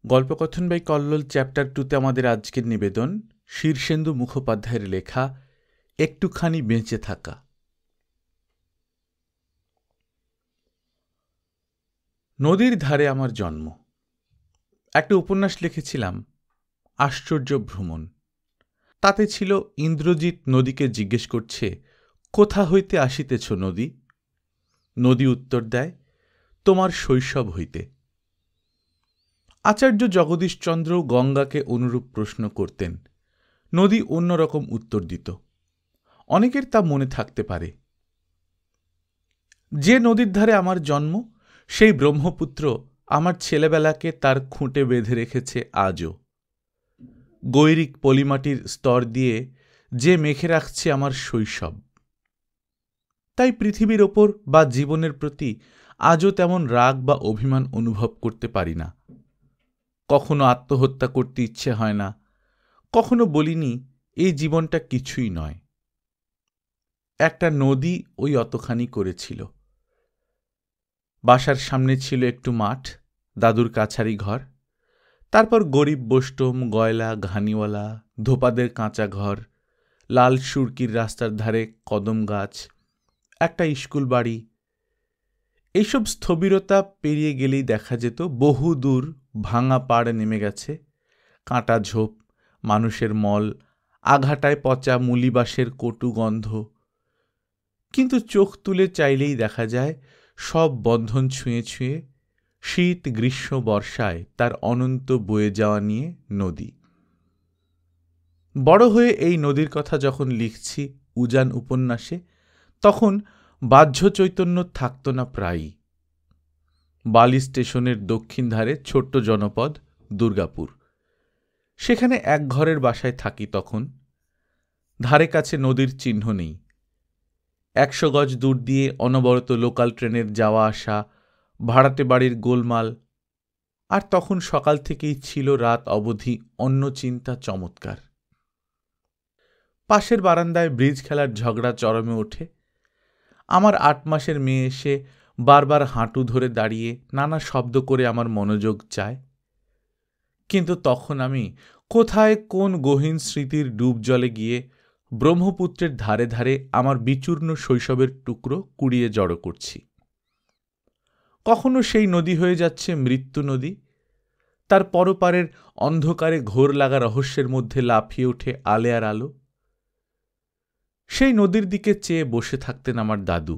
গল্পকথন by Kallol chapter 2তে আমাদের আজকের নিবেদন শীর্ষেন্দু মুখোপাধ্যায়ের লেখা একটুখানি বেঁচে থাকা। নদীর ধারে আমার জন্ম। একটা উপন্যাস লিখেছিলাম, আশ্চর্য ভ্রমণ। তাতে ছিল ইন্দ্রজিৎ নদীকে জিজ্ঞেস করছে, কোথা হইতে আসিতেছ নদী? নদী উত্তর দেয়, তোমার শৈশব হইতে। আচার্য জগদীশচন্দ্র গঙ্গাকে অনুরূপ প্রশ্ন করতেন। নদী অন্যরকম উত্তর দিত। অনেকের তা মনে থাকতে পারে। যে নদীর ধারে আমার জন্ম, সেই ব্রহ্মপুত্র আমার ছেলেবেলাকে তার খুঁটে বেঁধে রেখেছে আজও। গৈরিক পলিমাটির স্তর দিয়ে যে মেখে রাখছে আমার শৈশব। তাই পৃথিবীর ওপর বা জীবনের প্রতি আজও তেমন রাগ বা অভিমান অনুভব করতে পারি না। কখনো আত্মহত্যা করতে ইচ্ছে হয় না, কখনো বলিনি এই জীবনটা কিছুই নয়। একটা নদী ওই অতখানি করেছিল। বাসার সামনে ছিল একটু মাঠ, দাদুর কাছারি ঘর, তারপর গরিব বৈষ্ণব, গয়লা, ঘানিওয়ালা, ধোপাদের কাঁচা ঘর, লাল সুরকির রাস্তার ধারে কদম গাছ, একটা স্কুল বাড়ি। এইসব স্থবিরতা পেরিয়ে গেলেই দেখা যেত বহু দূর ভাঙা পাড় নেমে গেছে, কাঁটা ঝোপ, মানুষের মল, আঘাটায় পচা মুলিবাসের কটু গন্ধ। কিন্তু চোখ তুলে চাইলেই দেখা যায় সব বন্ধন ছুঁয়ে ছুঁয়ে শীত, গ্রীষ্ম, বর্ষায় তার অনন্ত বয়ে যাওয়া নিয়ে নদী। বড় হয়ে এই নদীর কথা যখন লিখছি উজান উপন্যাসে, তখন বাহ্য চৈতন্য থাকত না প্রায়ই। বালি স্টেশনের দক্ষিণ ধারে ছোট্ট জনপদ দুর্গাপুর। সেখানে এক ঘরের বাসায় থাকি তখন। ধারে কাছে নদীর চিহ্ন নেই। 100 গজ দূর দিয়ে অনবরত লোকাল ট্রেনের যাওয়া আসা, ভাড়াটে বাড়ির গোলমাল। আর তখন সকাল থেকেই ছিল রাত অবধি অন্য চিন্তা চমৎকার। পাশের বারান্দায় ব্রিজ খেলার ঝগড়া চরমে ওঠে। আমার 8 মাসের মেয়ে এসে বারবার হাঁটু ধরে দাঁড়িয়ে নানা শব্দ করে আমার মনোযোগ চায়। কিন্তু তখন আমি কোথায় কোন গহীন স্মৃতির ডুব জলে গিয়ে ব্রহ্মপুত্রের ধারে ধারে আমার বিচূর্ণ শৈশবের টুকরো কুড়িয়ে জড়ো করছি। কখনো সেই নদী হয়ে যাচ্ছে মৃত্যু নদী, তার পরপারের অন্ধকারে ঘোর লাগা রহস্যের মধ্যে লাফিয়ে ওঠে আলেয়ার আলো। সেই নদীর দিকে চেয়ে বসে থাকতেন আমার দাদু,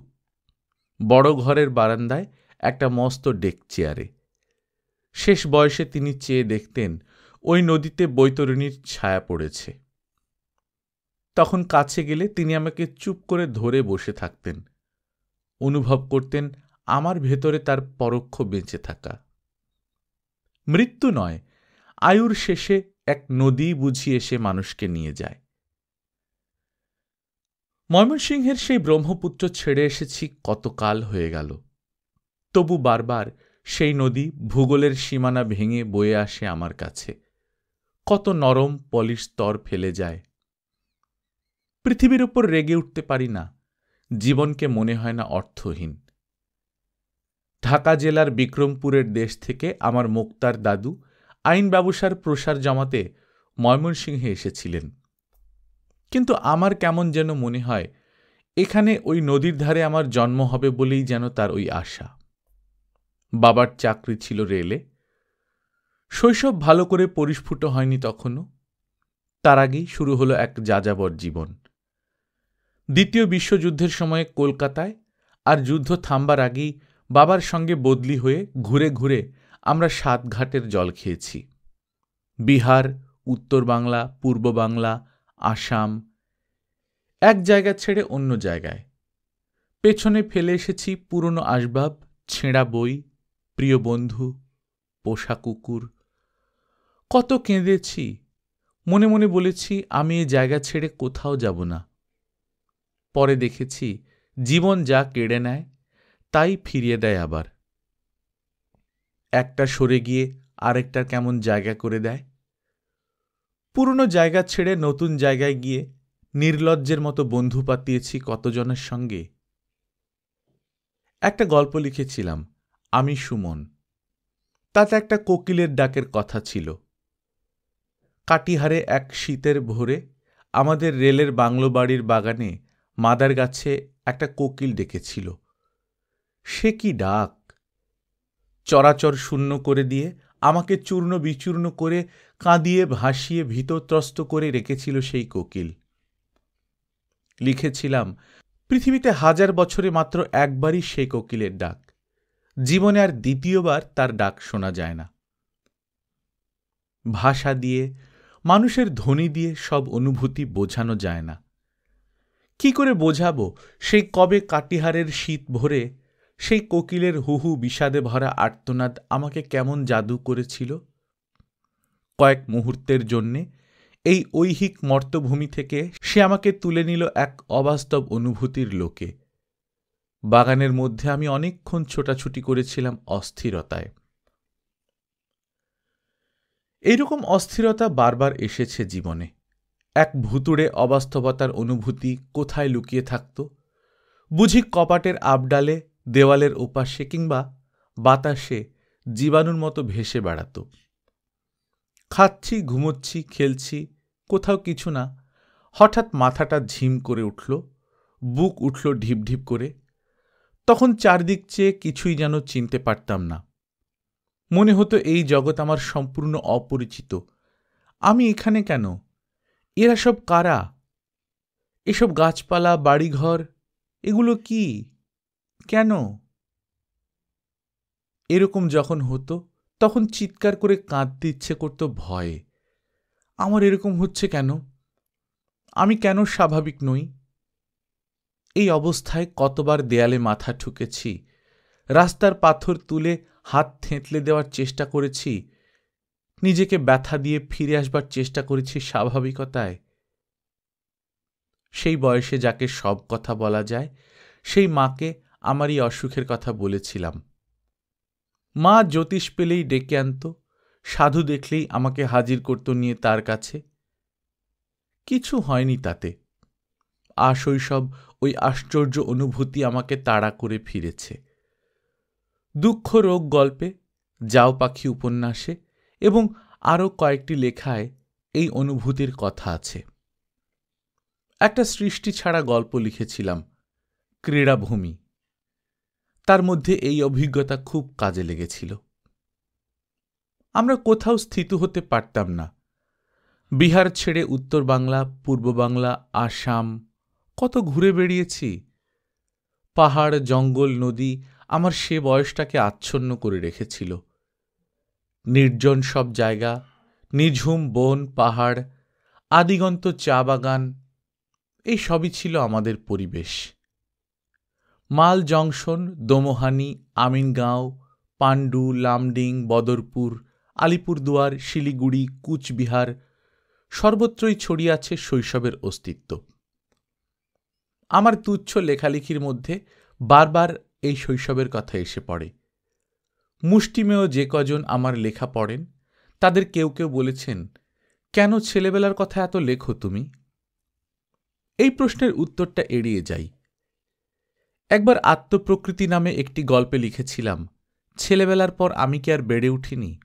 বড় ঘরের বারান্দায় একটা মস্ত ডেক চেয়ারে। শেষ বয়সে তিনি চেয়ে দেখতেন ওই নদীতে বৈতরণীর ছায়া পড়েছে। তখন কাছে গেলে তিনি আমাকে চুপ করে ধরে বসে থাকতেন, অনুভব করতেন আমার ভেতরে তার পরোক্ষ বেঁচে থাকা। মৃত্যু নয়, আয়ুর শেষে এক নদী বুঝি এসে মানুষকে নিয়ে যায়। ময়মনসিংহের সেই ব্রহ্মপুত্র ছেড়ে এসেছি কতকাল হয়ে গেল, তবু বারবার সেই নদী ভূগোলের সীমানা ভেঙে বয়ে আসে আমার কাছে। কত নরম পলিশ স্তর ফেলে যায়। পৃথিবীর উপর রেগে উঠতে পারি না, জীবনকে মনে হয় না অর্থহীন। ঢাকা জেলার বিক্রমপুরের দেশ থেকে আমার মোক্তার দাদু আইন ব্যবসার প্রসার জমাতে ময়মনসিংহে এসেছিলেন। কিন্তু আমার কেমন যেন মনে হয় এখানে ওই নদীর ধারে আমার জন্ম হবে বলেই যেন তার ওই আশা। বাবার চাকরি ছিল রেলে। শৈশব ভালো করে পরিস্ফুট হয়নি তখনও। তার আগেই শুরু হলো এক যাযাবর জীবন। দ্বিতীয় বিশ্বযুদ্ধের সময়ে কলকাতায়, আর যুদ্ধ থামবার আগেই বাবার সঙ্গে বদলি হয়ে ঘুরে ঘুরে আমরা 7 ঘাটের জল খেয়েছি। বিহার, উত্তর বাংলা, পূর্ব বাংলা, আসাম, এক জায়গা ছেড়ে অন্য জায়গায়। পেছনে ফেলে এসেছি পুরনো আসবাব, ছেঁড়া বই, প্রিয় বন্ধু, পোষা কুকুর। কত কেঁদেছি, মনে মনে বলেছি আমি এই জায়গা ছেড়ে কোথাও যাব না। পরে দেখেছি জীবন যা কেড়ে নেয় তাই ফিরিয়ে দেয় আবার। একটা সরে গিয়ে আরেকটার কেমন জায়গা করে দেয়। পুরনো জায়গা ছেড়ে নতুন জায়গায় গিয়ে নির্লজ্জের মতো বন্ধু পাতিয়েছি কতজনের সঙ্গে। একটা গল্প লিখেছিলাম, আমি সুমন। তাতে একটা কোকিলের ডাকের কথা ছিল। কাটিহারে এক শীতের ভোরে আমাদের রেলের বাংলো বাড়ির বাগানে মাদার গাছে একটা কোকিল ডেকেছিল। সে কি ডাক! চরাচর শূন্য করে দিয়ে আমাকে চূর্ণ বিচূর্ণ করে কাঁদিয়ে ভাসিয়ে ভীতত্রস্ত করে রেখেছিল সেই কোকিল। লিখেছিলাম, পৃথিবীতে 1000 বছরে মাত্র একবারই সেই কোকিলের ডাক। জীবনে আর দ্বিতীয়বার তার ডাক শোনা যায় না। ভাষা দিয়ে, মানুষের ধ্বনি দিয়ে সব অনুভূতি বোঝানো যায় না। কি করে বোঝাবো সেই কবে কাটিহারের শীত ভরে সেই কোকিলের হুহু বিষাদে ভরা আর্তনাদ আমাকে কেমন জাদু করেছিল। কয়েক মুহূর্তের জন্যে এই ঐহিক মর্তভূমি থেকে সে আমাকে তুলে নিল এক অবাস্তব অনুভূতির লোকে। বাগানের মধ্যে আমি অনেকক্ষণ ছোটাছুটি করেছিলাম অস্থিরতায়। এইরকম অস্থিরতা বারবার এসেছে জীবনে। এক ভুতুড়ে অবাস্তবতার অনুভূতি কোথায় লুকিয়ে থাকত, বুঝি কপাটের আবডালে, দেওয়ালের ওপাশে কিংবা বাতাসে জীবাণুর মতো ভেসে বেড়াত। খাচ্ছি, ঘুমোচ্ছি, খেলছি, কোথাও কিছু না। হঠাৎ মাথাটা ঝিম করে উঠল, বুক উঠল ঢিপ ঢিপ করে। তখন চারদিক চেয়ে কিছুই যেন চিনতে পারতাম না। মনে হতো এই জগৎ আমার সম্পূর্ণ অপরিচিত। আমি এখানে কেন? এরা সব কারা? এসব গাছপালা, বাড়িঘর, এগুলো কি? কেন? এরকম যখন হতো তখন চিৎকার করে কাঁদতে ইচ্ছে করত ভয়ে। আমার এরকম হচ্ছে কেন? আমি কেন স্বাভাবিক নই? এই অবস্থায় কতবার দেয়ালে মাথা ঠুকেছি, রাস্তার পাথর তুলে হাত থেঁতলে দেওয়ার চেষ্টা করেছি, নিজেকে ব্যথা দিয়ে ফিরে আসবার চেষ্টা করেছি স্বাভাবিকতায়। সেই বয়সে যাকে সব কথা বলা যায়, সেই মাকে আমার এই অসুখের কথা বলেছিলাম। মা জ্যোতিষ পেলেই ডেকে আনত, সাধু দেখলেই আমাকে হাজির করত নিয়ে তার কাছে। কিছু হয়নি তাতে। আশৈশব ওই আশ্চর্য অনুভূতি আমাকে তাড়া করে ফিরেছে। দুঃখ রোগ গল্পে, যাও পাখি উপন্যাসে এবং আরও কয়েকটি লেখায় এই অনুভূতির কথা আছে। একটা সৃষ্টি ছাড়া গল্প লিখেছিলাম, ক্রীড়াভূমি। তার মধ্যে এই অভিজ্ঞতা খুব কাজে লেগেছিল। আমরা কোথাও স্থিত হতে পারতাম না। বিহার ছেড়ে উত্তর বাংলা, পূর্ব বাংলা, আসাম, কত ঘুরে বেড়িয়েছি। পাহাড়, জঙ্গল, নদী আমার সে বয়সটাকে আচ্ছন্ন করে রেখেছিল। নির্জন সব জায়গা, নিঝুম বন, পাহাড়, আদিগন্ত চা বাগান, এই সবই ছিল আমাদের পরিবেশ। মাল জংশন, দোমোহানি, আমিনগাঁও, পাণ্ডু, লামডিং, বদরপুর, আলিপুরদুয়ার, শিলিগুড়ি, কুচবিহার, সর্বত্রই ছড়িয়ে আছে শৈশবের অস্তিত্ব। আমার তুচ্ছ লেখালেখির মধ্যে বারবার এই শৈশবের কথা এসে পড়ে। মুষ্টিমেয় যে কজন আমার লেখা পড়েন, তাদের কেউ কেউ বলেছেন, কেন ছেলেবেলার কথা এত লেখো তুমি? এই প্রশ্নের উত্তরটা এড়িয়ে যাই। একবার আত্মপ্রকৃতি নামে একটি গল্পে লিখেছিলাম, ছেলেবেলার পর আমি কি আর বেড়ে উঠিনি?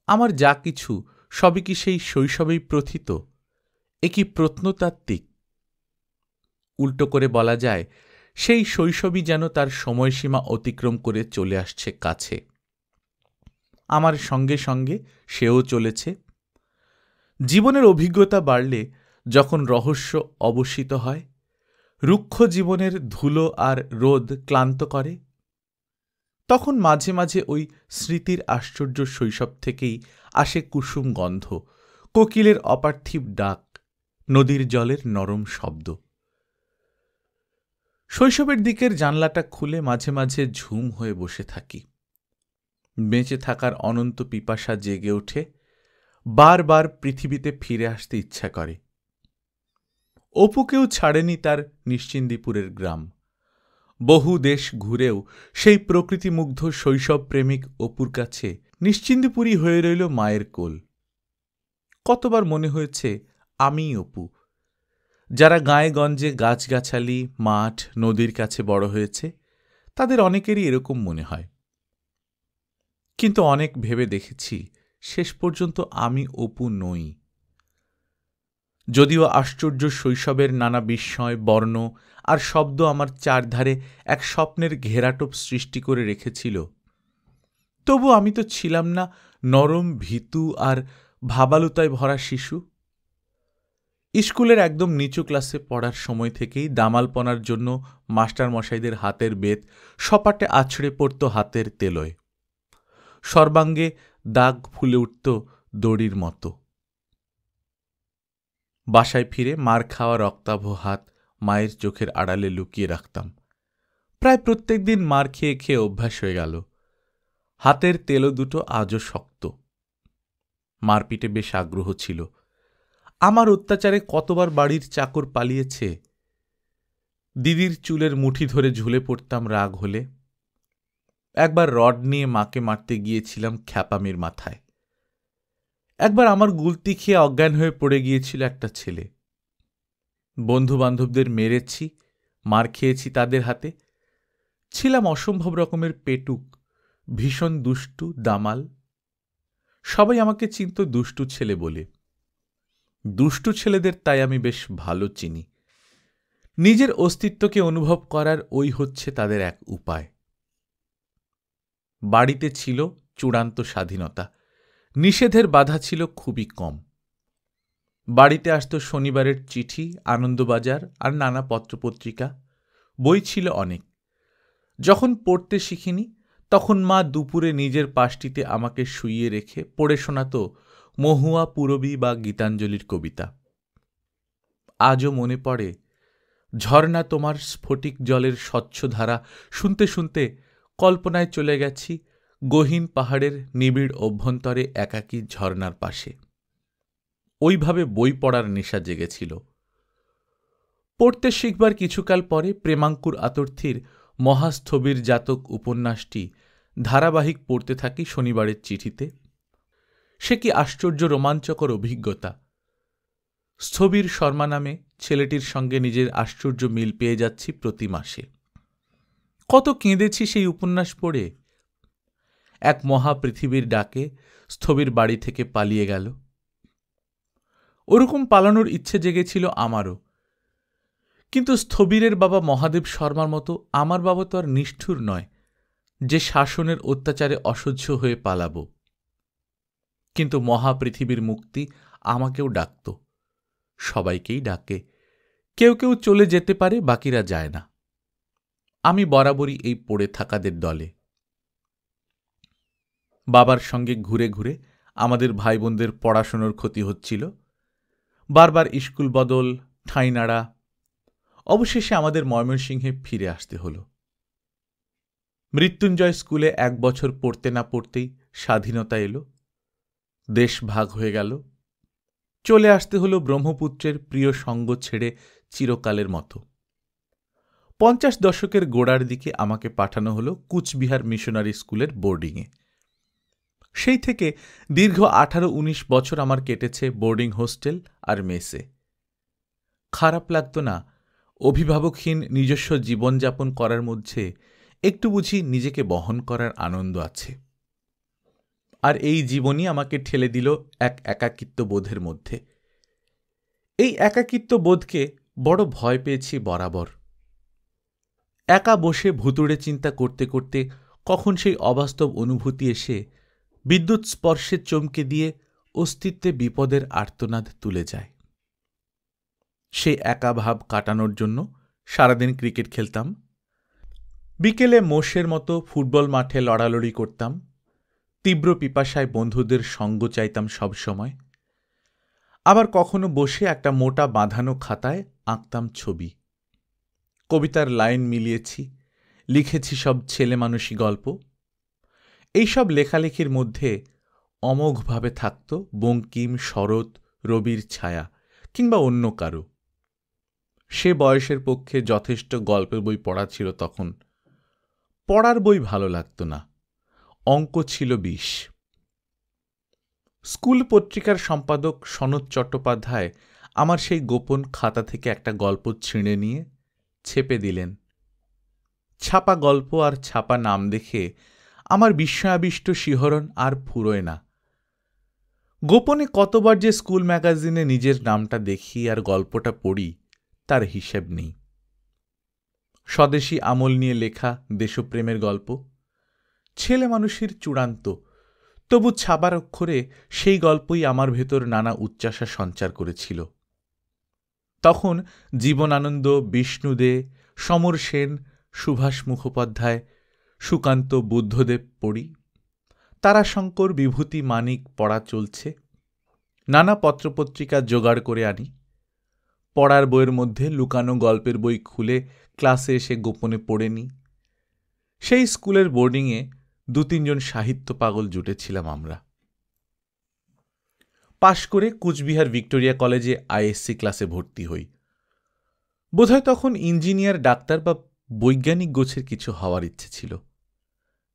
আমার যা কিছু সবই কি সেই শৈশবেই প্রথিত? এ কি প্রত্নতাত্ত্বিক? উল্টো করে বলা যায়, সেই শৈশবই যেন তার সময়সীমা অতিক্রম করে চলে আসছে কাছে। আমার সঙ্গে সঙ্গে সেও চলেছে। জীবনের অভিজ্ঞতা বাড়লে যখন রহস্য অবসিত হয়, রুক্ষ জীবনের ধুলো আর রোদ ক্লান্ত করে, তখন মাঝে মাঝে ওই স্মৃতির আশ্চর্য শৈশব থেকেই আসে কুসুম গন্ধ, কোকিলের অপার্থিব ডাক, নদীর জলের নরম শব্দ। শৈশবের দিকের জানলাটা খুলে মাঝে মাঝে ঝুম হয়ে বসে থাকি। বেঁচে থাকার অনন্ত পিপাসা জেগে ওঠে, বারবার পৃথিবীতে ফিরে আসতে ইচ্ছা করে। অপুকেও ছাড়েনি তার নিশ্চিন্দিপুরের গ্রাম। বহু দেশ ঘুরেও সেই প্রকৃতিমুগ্ধ শৈশব প্রেমিক অপুর কাছে নিশ্চিন্দিপুরই হয়ে রইল মায়ের কোল। কতবার মনে হয়েছে আমিই অপু। যারা গায়ে গঞ্জে গাছগাছালি, মাঠ, নদীর কাছে বড় হয়েছে, তাদের অনেকেরই এরকম মনে হয়। কিন্তু অনেক ভেবে দেখেছি শেষ পর্যন্ত আমি অপু নই। যদিও আশ্চর্য শৈশবের নানা বিস্ময়, বর্ণ আর শব্দ আমার চারধারে এক স্বপ্নের ঘেরাটোপ সৃষ্টি করে রেখেছিল, তবু আমি তো ছিলাম না নরম, ভীতু আর ভাবালুতায় ভরা শিশু। স্কুলের একদম নিচু ক্লাসে পড়ার সময় থেকেই দামালপনার জন্য মাস্টারমশাইদের হাতের বেত সপাটে আছড়ে পড়ত হাতের তেলোয়। সর্বাঙ্গে দাগ ফুলে উঠত দড়ির মতো। বাসায় ফিরে মার খাওয়া রক্তাভ হাত মায়ের চোখের আড়ালে লুকিয়ে রাখতাম। প্রায় প্রত্যেক দিন মার খেয়ে খেয়ে অভ্যাস হয়ে গেল। হাতের তেলো দুটো আজও শক্ত। মারপিটে বেশ আগ্রহ ছিল। আমার অত্যাচারে কতবার বাড়ির চাকর পালিয়েছে। দিদির চুলের মুঠি ধরে ঝুলে পড়তাম রাগ হলে। একবার রড নিয়ে মাকে মারতে গিয়েছিলাম খ্যাপামির মাথায়। একবার আমার গুলতি খেয়ে অজ্ঞান হয়ে পড়ে গিয়েছিল একটা ছেলে। বন্ধুবান্ধবদের মেরেছি, মার খেয়েছি তাদের হাতে। ছিলাম অসম্ভব রকমের পেটুক, ভীষণ দুষ্টু, দামাল। সবাই আমাকে চিনত দুষ্টু ছেলে বলে। দুষ্টু ছেলেদের তাই আমি বেশ ভালো চিনি। নিজের অস্তিত্বকে অনুভব করার ওই হচ্ছে তাদের এক উপায়। বাড়িতে ছিল চূড়ান্ত স্বাধীনতা। নিষেধের বাধা ছিল খুবই কম। বাড়িতে আসত শনিবারের চিঠি, আনন্দবাজার আর নানা পত্রপত্রিকা। বই ছিল অনেক। যখন পড়তে শিখিনি তখন মা দুপুরে নিজের পাশটিতে আমাকে শুইয়ে রেখে পড়ে শোনাত মহুয়া, পূরবী বা গীতাঞ্জলির কবিতা। আজও মনে পড়ে, ঝর্ণা তোমার স্ফটিক জলের স্বচ্ছ ধারা শুনতে শুনতে কল্পনায় চলে গেছি গহীন পাহাড়ের নিবিড় অভ্যন্তরে একাকী ঝর্ণার পাশে। ওইভাবে বই পড়ার নেশা জেগেছিল। পড়তে শিখবার কিছুকাল পরে প্রেমাঙ্কুর আতর্থীর মহাস্থবির জাতক উপন্যাসটি ধারাবাহিক পড়তে থাকি শনিবারের চিঠিতে। সে কি আশ্চর্য রোমাঞ্চকর অভিজ্ঞতা! স্থবির শর্মা নামে ছেলেটির সঙ্গে নিজের আশ্চর্য মিল পেয়ে যাচ্ছি প্রতি মাসে। কত কেঁদেছি সেই উপন্যাস পড়ে। এক মহাপৃথিবীর ডাকে স্থবির বাড়ি থেকে পালিয়ে গেল। ওরকম পালানোর ইচ্ছে জেগেছিল আমারও। কিন্তু স্থবিরের বাবা মহাদেব শর্মার মতো আমার বাবা তো আর নিষ্ঠুর নয় যে শাসনের অত্যাচারে অসহ্য হয়ে পালাব। কিন্তু মহাপৃথিবীর মুক্তি আমাকেও ডাকত। সবাইকেই ডাকে। কেউ কেউ চলে যেতে পারে, বাকিরা যায় না। আমি বরাবরই এই পড়ে থাকাদের দলে। বাবার সঙ্গে ঘুরে ঘুরে আমাদের ভাই বোনদের পড়াশোনার ক্ষতি হচ্ছিল। বারবার স্কুল বদল, ঠাঁই নাড়া। অবশেষে আমাদের ময়মনসিংহে ফিরে আসতে হল। মৃত্যুঞ্জয় স্কুলে 1 বছর পড়তে না পড়তেই স্বাধীনতা এলো। দেশ ভাগ হয়ে গেল। চলে আসতে হলো ব্রহ্মপুত্রের প্রিয় সঙ্গ ছেড়ে চিরকালের মতো। 50 দশকের গোড়ার দিকে আমাকে পাঠানো হলো কুচবিহার মিশনারি স্কুলের বোর্ডিংয়ে। সেই থেকে দীর্ঘ 18-19 বছর আমার কেটেছে বোর্ডিং হোস্টেল আর মেসে। খারাপ লাগত না অভিভাবকহীন নিজস্ব জীবনযাপন করার মধ্যে একটু বুঝি নিজেকে বহন করার আনন্দ আছে। আর এই জীবনই আমাকে ঠেলে দিল এক একাকিত্ব বোধের মধ্যে। এই একাকিত্ব বোধকে বড় ভয় পেয়েছি বরাবর। একা বসে ভুতুড়ে চিন্তা করতে করতে কখন সেই অবাস্তব অনুভূতি এসে বিদ্যুৎ স্পর্শে চমকে দিয়ে অস্তিত্বে বিপদের আর্তনাদ তুলে যায়। সেই একা ভাব কাটানোর জন্য সারাদিন ক্রিকেট খেলতাম। বিকেলে মোষের মতো ফুটবল মাঠে লড়ালড়ি করতাম। তীব্র পিপাসায় বন্ধুদের সঙ্গ চাইতাম সব সময়। আবার কখনো বসে একটা মোটা বাঁধানো খাতায় আঁকতাম ছবি। কবিতার লাইন মিলিয়েছি, লিখেছি সব ছেলেমানুষি গল্প। এইসব লেখালেখির মধ্যে অমোঘভাবে থাকত বঙ্কিম, শরৎ, রবির ছায়া কিংবা অন্য কারো। সে বয়সের পক্ষে যথেষ্ট গল্পের বই পড়া ছিল তখন। পড়ার বই ভালো লাগত না। অঙ্ক ছিল বিষ। স্কুল পত্রিকার সম্পাদক সনৎ চট্টোপাধ্যায় আমার সেই গোপন খাতা থেকে একটা গল্প ছিঁড়ে নিয়ে ছেপে দিলেন। ছাপা গল্প আর ছাপা নাম দেখে আমার বিস্ময়াবিষ্ট শিহরণ আর ফুরোয় না। গোপনে কতবার যে স্কুল ম্যাগাজিনে নিজের নামটা দেখি আর গল্পটা পড়ি তার হিসেব নেই। স্বদেশী আমল নিয়ে লেখা দেশপ্রেমের গল্প, ছেলে মানুষের চূড়ান্ত, তবু ছাবার অক্ষরে সেই গল্পই আমার ভেতর নানা উচ্চাসা সঞ্চার করেছিল। তখন জীবনানন্দ, বিষ্ণু দে, সমর সেন, সুভাষ মুখোপাধ্যায়, সুকান্ত, বুদ্ধদেব পড়ি। তারাশঙ্কর, বিভূতি, মানিক পড়া চলছে। নানা পত্রপত্রিকা জোগাড় করে আনি। পড়ার বইয়ের মধ্যে লুকানো গল্পের বই খুলে ক্লাসে এসে গোপনে পড়ে নিই। সেই স্কুলের বোর্ডিংয়ে 2-3 সাহিত্য পাগল জুটেছিলাম আমরা। পাশ করে কুচবিহার ভিক্টোরিয়া কলেজে আইএসসি ক্লাসে ভর্তি হই। বোধহয় তখন ইঞ্জিনিয়ার, ডাক্তার বা বৈজ্ঞানিক গোছের কিছু হওয়ার ইচ্ছে ছিল।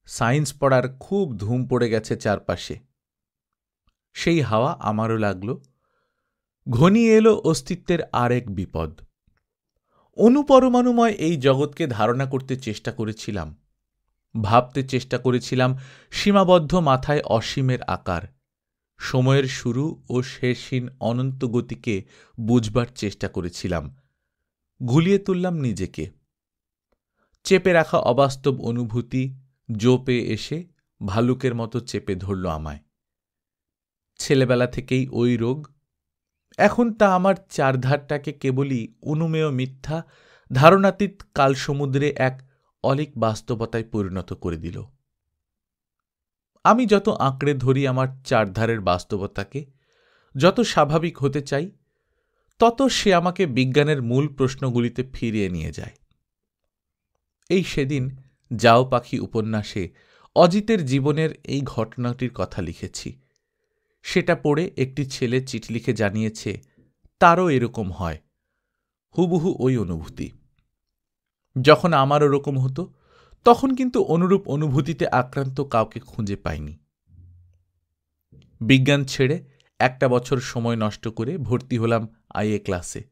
সায়েন্স পড়ার খুব ধুম পড়ে গেছে চারপাশে। সেই হাওয়া আমারও লাগল। ঘনিয়ে এলো অস্তিত্বের আর এক বিপদ। অনুপরমাণুময় এই জগৎকে ধারণা করতে চেষ্টা করেছিলাম, ভাবতে চেষ্টা করেছিলাম সীমাবদ্ধ মাথায় অসীমের আকার, সময়ের শুরু ও শেষহীন অনন্ত গতিকে বুঝবার চেষ্টা করেছিলাম। গুলিয়ে তুললাম নিজেকে। চেপে রাখা অবাস্তব অনুভূতি জোপে এসে ভালুকের মতো চেপে ধরল আমায়। ছেলেবেলা থেকেই ওই রোগ। এখন তা আমার চারধারটাকে কেবলই অনুমেয় মিথ্যা ধারণাতীত কালসমুদ্রে এক অলীক বাস্তবতায় পরিণত করে দিল। আমি যত আঁকড়ে ধরি আমার চারধারের বাস্তবতাকে, যত স্বাভাবিক হতে চাই, তত সে আমাকে বিজ্ঞানের মূল প্রশ্নগুলিতে ফিরিয়ে নিয়ে যায়। এই সেদিন যাও পাখি উপন্যাসে অজিতের জীবনের এই ঘটনাটির কথা লিখেছি। সেটা পড়ে একটি ছেলে চিঠি লিখে জানিয়েছে তারও এরকম হয়, হুবহু ওই অনুভূতি। যখন আমার ওরকম হতো তখন কিন্তু অনুরূপ অনুভূতিতে আক্রান্ত কাউকে খুঁজে পাইনি। বিজ্ঞান ছেড়ে 1 বছর সময় নষ্ট করে ভর্তি হলাম আইএ ক্লাসে।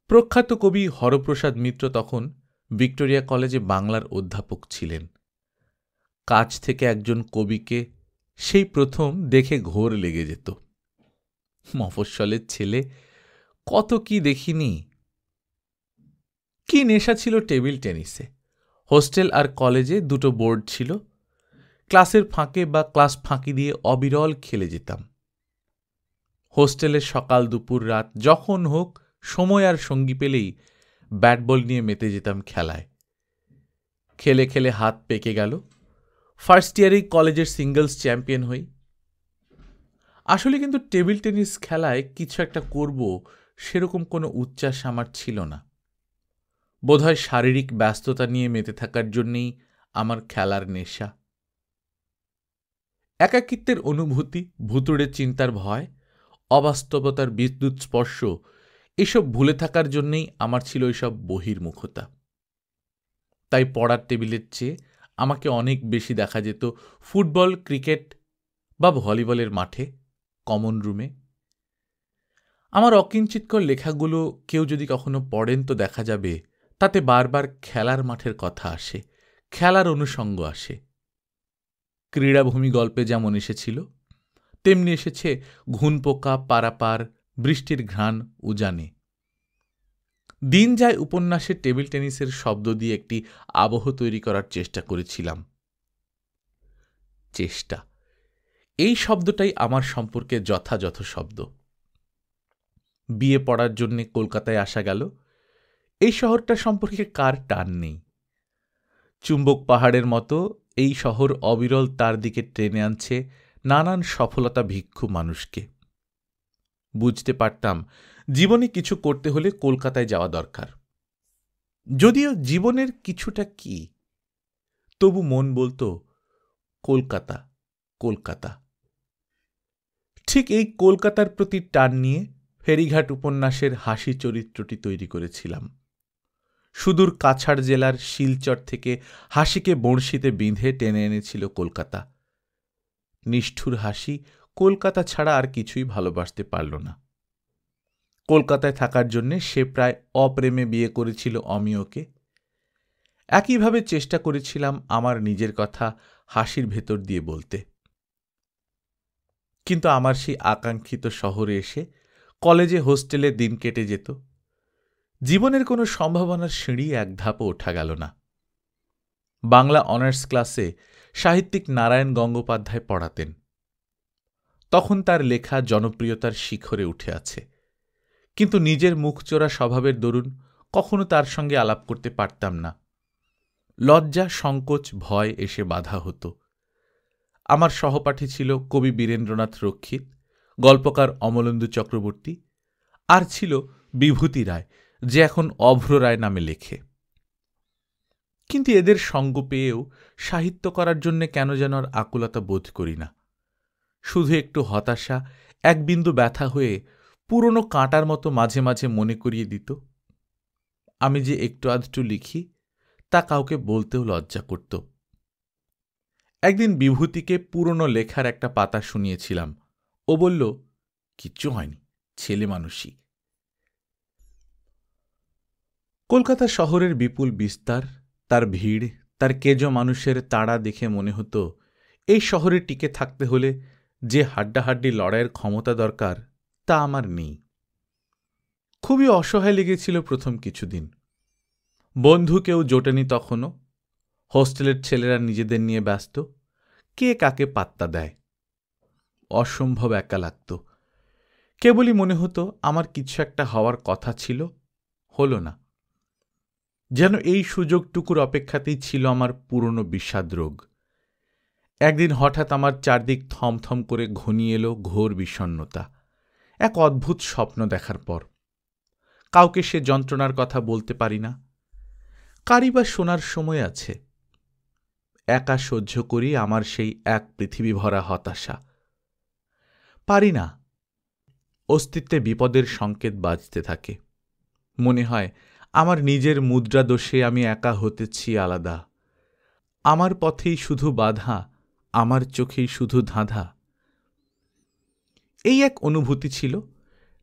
প্রখ্যাত কবি হরপ্রসাদ মিত্র তখন ভিক্টোরিয়া কলেজে বাংলার অধ্যাপক ছিলেন। কাছ থেকে একজন কবিকে সেই প্রথম দেখে ঘোর লেগে যেত। মফস্বলের ছেলে, কত কি দেখিনি। কি নেশা ছিল টেবিল টেনিসে। হোস্টেল আর কলেজে 2 বোর্ড ছিল। ক্লাসের ফাঁকে বা ক্লাস ফাঁকি দিয়ে অবিরল খেলে যেতাম। হোস্টেলের সকাল দুপুর রাত যখন হোক সময় আর সঙ্গী পেলেই ব্যাট বল নিয়ে মেতে যেতাম খেলায়। খেলে খেলে হাত পেকে গেল। ফার্স্ট ইয়ারেই কলেজের সিঙ্গলস চ্যাম্পিয়ন হই। আসলে কিন্তু টেবিল টেনিস খেলায় কিছু একটা করব সেরকম কোনো উচ্ছ্বাস আমার ছিল না। বোধহয় শারীরিক ব্যস্ততা নিয়ে মেতে থাকার জন্যেই আমার খেলার নেশা। একাকিত্বের অনুভূতি, ভুতুড়ে চিন্তার ভয়, অবাস্তবতার বিদ্যুৎ স্পর্শ, এসব ভুলে থাকার জন্যেই আমার ছিল এসব বহির্মুখতা। তাই পড়ার টেবিলের চেয়ে আমাকে অনেক বেশি দেখা যেত ফুটবল, ক্রিকেট বা ভলিবলের মাঠে, কমন রুমে। আমার অকিঞ্চিৎকর লেখাগুলো কেউ যদি কখনো পড়েন তো দেখা যাবে তাতে বারবার খেলার মাঠের কথা আসে, খেলার অনুষঙ্গ আসে। ক্রীড়াভূমি গল্পে যেমন এসেছিল তেমনি এসেছে ঘুনপোকা, পারাপার, বৃষ্টির ঘ্রাণ, উজানে। দিন যায় উপন্যাসে টেবিল টেনিসের শব্দ দিয়ে একটি আবহ তৈরি করার চেষ্টা করেছিলাম। চেষ্টা, এই শব্দটাই আমার সম্পর্কে যথাযথ শব্দ। বিয়ে পড়ার জন্যে কলকাতায় আসা গেল। এই শহরটা সম্পর্কে কার টান নেই? চুম্বক পাহাড়ের মতো এই শহর অবিরল তার দিকে টেনে আনছে নানান সফলতা ভিক্ষু মানুষকে। বুঝতে পারতাম জীবনে কিছু করতে হলে কলকাতায় যাওয়া দরকার। যদিও জীবনের কিছুটা কি, তবু মন বলতো কলকাতা, কলকাতা। ঠিক এই কলকাতার প্রতি টান নিয়ে ফেরিঘাট উপন্যাসের হাসি চরিত্রটি তৈরি করেছিলাম। সুদূর কাছাড় জেলার শিলচর থেকে হাসিকে বড়শিতে বিঁধে টেনে এনেছিল কলকাতা। নিষ্ঠুর হাসি কলকাতা ছাড়া আর কিছুই ভালোবাসতে পারল না। কলকাতায় থাকার জন্যে সে প্রায় অপ্রেমে বিয়ে করেছিল অমিয়কে। একইভাবে চেষ্টা করেছিলাম আমার নিজের কথা হাসির ভেতর দিয়ে বলতে। কিন্তু আমার সেই আকাঙ্ক্ষিত শহরে এসে কলেজে হোস্টেলে দিন কেটে যেত। জীবনের কোনো সম্ভাবনার সিঁড়ি এক ধাপও ওঠা গেল না। বাংলা অনার্স ক্লাসে সাহিত্যিক নারায়ণ গঙ্গোপাধ্যায় পড়াতেন। তখন তার লেখা জনপ্রিয়তার শিখরে উঠে আছে, কিন্তু নিজের মুখচোরা স্বভাবের দরুন কখনো তার সঙ্গে আলাপ করতে পারতাম না। লজ্জা, সংকোচ, ভয় এসে বাধা হতো। আমার সহপাঠী ছিল কবি বীরেন্দ্রনাথ রক্ষিত, গল্পকার অমলেন্দু চক্রবর্তী, আর ছিল বিভূতি রায়, যে এখন অভ্র রায় নামে লেখে। কিন্তু এদের সঙ্গ পেয়েও সাহিত্য করার জন্য কেন যেন আর আকুলতা বোধ করি না। শুধু একটু হতাশা এক বিন্দু ব্যথা হয়ে পুরনো কাঁটার মতো মাঝে মাঝে মনে করিয়ে দিত আমি যে একটু আধটু লিখি তা কাউকে বলতেও লজ্জা করত। একদিন বিভূতিকে পুরনো লেখার একটা পাতা শুনিয়েছিলাম। ও বলল, কিচ্ছু হয়নি, ছেলে মানুষই। কলকাতা শহরের বিপুল বিস্তার, তার ভিড়, তার কেজো মানুষের তাড়া দেখে মনে হতো এই শহরে টিকে থাকতে হলে যে হাড্ডাহাড্ডি লড়াইয়ের ক্ষমতা দরকার তা আমার নেই। খুবই অসহায় লেগেছিল প্রথম কিছুদিন। বন্ধু কেউ জোটেনি তখনও। হোস্টেলের ছেলেরা নিজেদের নিয়ে ব্যস্ত, কে কাকে পাত্তা দেয়। অসম্ভব একা লাগত। কেবলই মনে হতো আমার কিছু একটা হওয়ার কথা ছিল, হলো না। যেন এই সুযোগটুকুর অপেক্ষাতেই ছিল আমার পুরনো বিষাদ রোগ। একদিন হঠাৎ আমার চারদিক থমথম করে ঘনিয়ে এলো ঘোর বিষণ্ণতা, এক অদ্ভুত স্বপ্ন দেখার পর। কাউকে সে যন্ত্রণার কথা বলতে পারি না, কারই বা শোনার সময় আছে। একা সহ্য করি আমার সেই এক পৃথিবী ভরা হতাশা। পারি না। অস্তিত্বে বিপদের সংকেত বাজতে থাকে। মনে হয় আমার নিজের মুদ্রা দোষে আমি একা হতেছি আলাদা। আমার পথেই শুধু বাধা, আমার চোখেই শুধু ধাঁধা। এই এক অনুভূতি ছিল।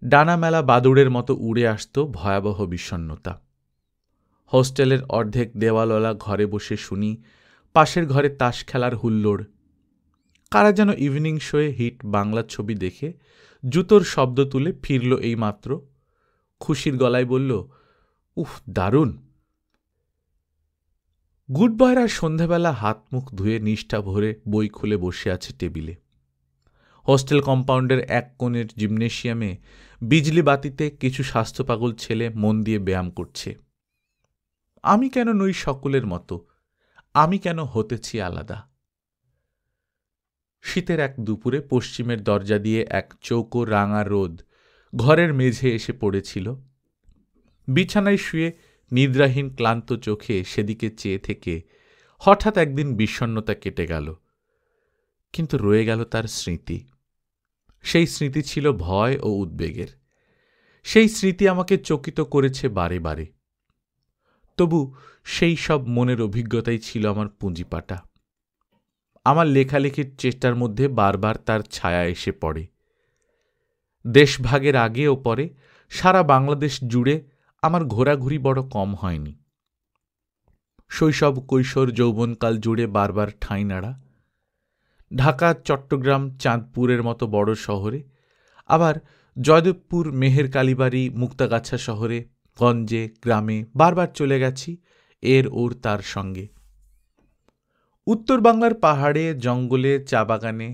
ডানা মেলা বাদুড়ের মতো উড়ে আসত ভয়াবহ বিষণ্ণতা। হোস্টেলের অর্ধেক দেওয়ালওয়ালা ঘরে বসে শুনি পাশের ঘরে তাস খেলার হুল্লোড়। কারা যেন ইভিনিং শোয়ে হিট বাংলা ছবি দেখে জুতোর শব্দ তুলে ফিরল এইমাত্র। খুশির গলায় বলল, উফ, দারুণ। গুড বয়রা সন্ধ্যাবেলা হাত মুখ ধুয়ে নিষ্ঠা ভরে বই খুলে বসে আছে টেবিলে। হোস্টেল কম্পাউন্ডের এক কোণের জিমনেশিয়ামে বিজলি বাতিতে কিছু স্বাস্থ্যপাগল ছেলে মন দিয়ে ব্যায়াম করছে। আমি কেন নই সকলের মতো? আমি কেন হতেছি আলাদা? শীতের এক দুপুরে পশ্চিমের দরজা দিয়ে এক চৌকো রাঙা রোদ ঘরের মেঝে এসে পড়েছিল। বিছানায় শুয়ে নিদ্রাহীন ক্লান্ত চোখে সেদিকে চেয়ে থেকে হঠাৎ একদিন বিষণ্ণতা কেটে গেল, কিন্তু রয়ে গেল তার স্মৃতি। সেই স্মৃতি ছিল ভয় ও উদ্বেগের। সেই স্মৃতি আমাকে চকিত করেছে বারে বারে। তবু সেই সব মনের অভিজ্ঞতাই ছিল আমার পুঁজিপাটা। আমার লেখালেখির চেষ্টার মধ্যে বারবার তার ছায়া এসে পড়ে। দেশভাগের আগে ও পরে সারা বাংলাদেশ জুড়ে আমার ঘোরাঘুরি বড় কম হয়নি। শৈশব, কৈশোর, যৌবনকাল জুড়ে বারবার ঠাঁই নাড়া। ঢাকা, চট্টগ্রাম, চাঁদপুরের মতো বড় শহরে, আবার জয়দেবপুর, মেহের কালীবাড়ি, মুক্তাগাছা শহরে, গঞ্জে, গ্রামে বারবার চলে গেছি এর ওর তার সঙ্গে। উত্তর বাংলার পাহাড়ে, জঙ্গলে, চা বাগানে,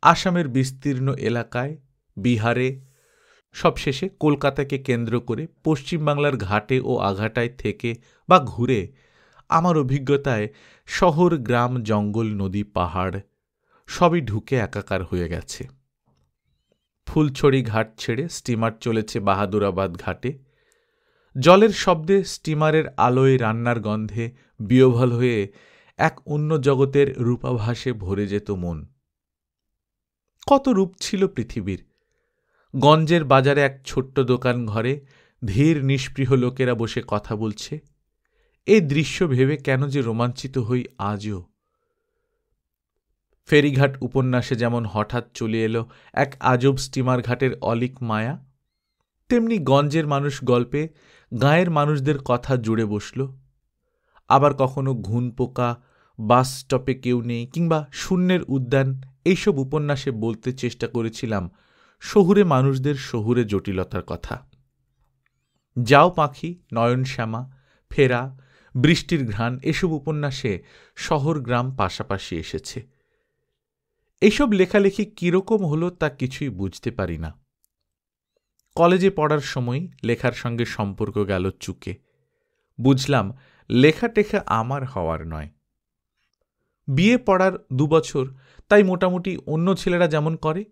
আসামের বিস্তীর্ণ এলাকায়, বিহারে, সবশেষে কলকাতাকে কেন্দ্র করে পশ্চিম বাংলার ঘাটে ও আঘাটায় থেকে বা ঘুরে আমার অভিজ্ঞতায় শহর, গ্রাম, জঙ্গল, নদী, পাহাড় সবই ঢুকে একাকার হয়ে গেছে। ফুলছড়ি ঘাট ছেড়ে স্টিমার চলেছে বাহাদুরাবাদ ঘাটে। জলের শব্দে, স্টিমারের আলোয়, রান্নার গন্ধে বিহ্বল হয়ে এক অন্য জগতের রূপাভাসে ভরে যেত মন। কত রূপ ছিল পৃথিবীর। গঞ্জের বাজারে এক ছোট্ট দোকান ঘরে ধীর নিষ্পৃহ লোকেরা বসে কথা বলছে। এই দৃশ্য ভেবে কেন যে রোমাঞ্চিত হই আজও। ফেরিঘাট উপন্যাসে যেমন হঠাৎ চলে এলো এক আজব স্টিমার ঘাটের অলিক মায়া, তেমনি গঞ্জের মানুষ গল্পে গাঁয়ের মানুষদের কথা জুড়ে বসল। আবার কখনো ঘুন পোকা বাস স্টপে কেউ নেই কিংবা শূন্যের উদ্যান এইসব উপন্যাসে বলতে চেষ্টা করেছিলাম শহুরে মানুষদের শহুরে জটিলতার কথা। যাও পাখি, নয়ন শ্যামা, ফেরা, বৃষ্টির ঘ্রাণ এসব উপন্যাসে শহর গ্রাম পাশাপাশি এসেছে। এইসব লেখালেখি কিরকম হলো তা কিছুই বুঝতে পারি না। কলেজে পড়ার সময় লেখার সঙ্গে সম্পর্ক গেল চুকে। বুঝলাম লেখা টেখা আমার হওয়ার নয়। বিয়ে পড়ার 2 বছর তাই মোটামুটি অন্য ছেলেরা যেমন করে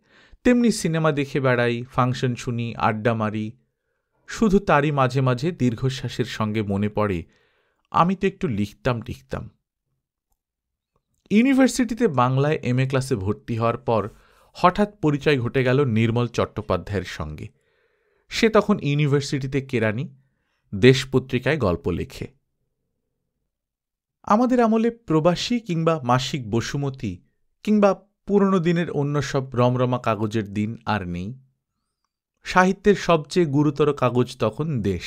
তেমনি সিনেমা দেখে বেড়াই, ফাংশন শুনি, আড্ডা মারি। শুধু তারই মাঝে মাঝে দীর্ঘশ্বাসের সঙ্গে মনে পড়ে আমি তো একটু লিখতাম। ইউনিভার্সিটিতে বাংলায় MA ক্লাসে ভর্তি হওয়ার পর হঠাৎ পরিচয় ঘটে গেল নির্মল চট্টোপাধ্যায়ের সঙ্গে। সে তখন ইউনিভার্সিটিতে কেরানি, দেশ পত্রিকায় গল্প লেখে। আমাদের আমলে প্রবাসী কিংবা মাসিক বসুমতী কিংবা পুরনো দিনের অন্য সব রমরমা কাগজের দিন আর নেই। সাহিত্যের সবচেয়ে গুরুতর কাগজ তখন দেশ।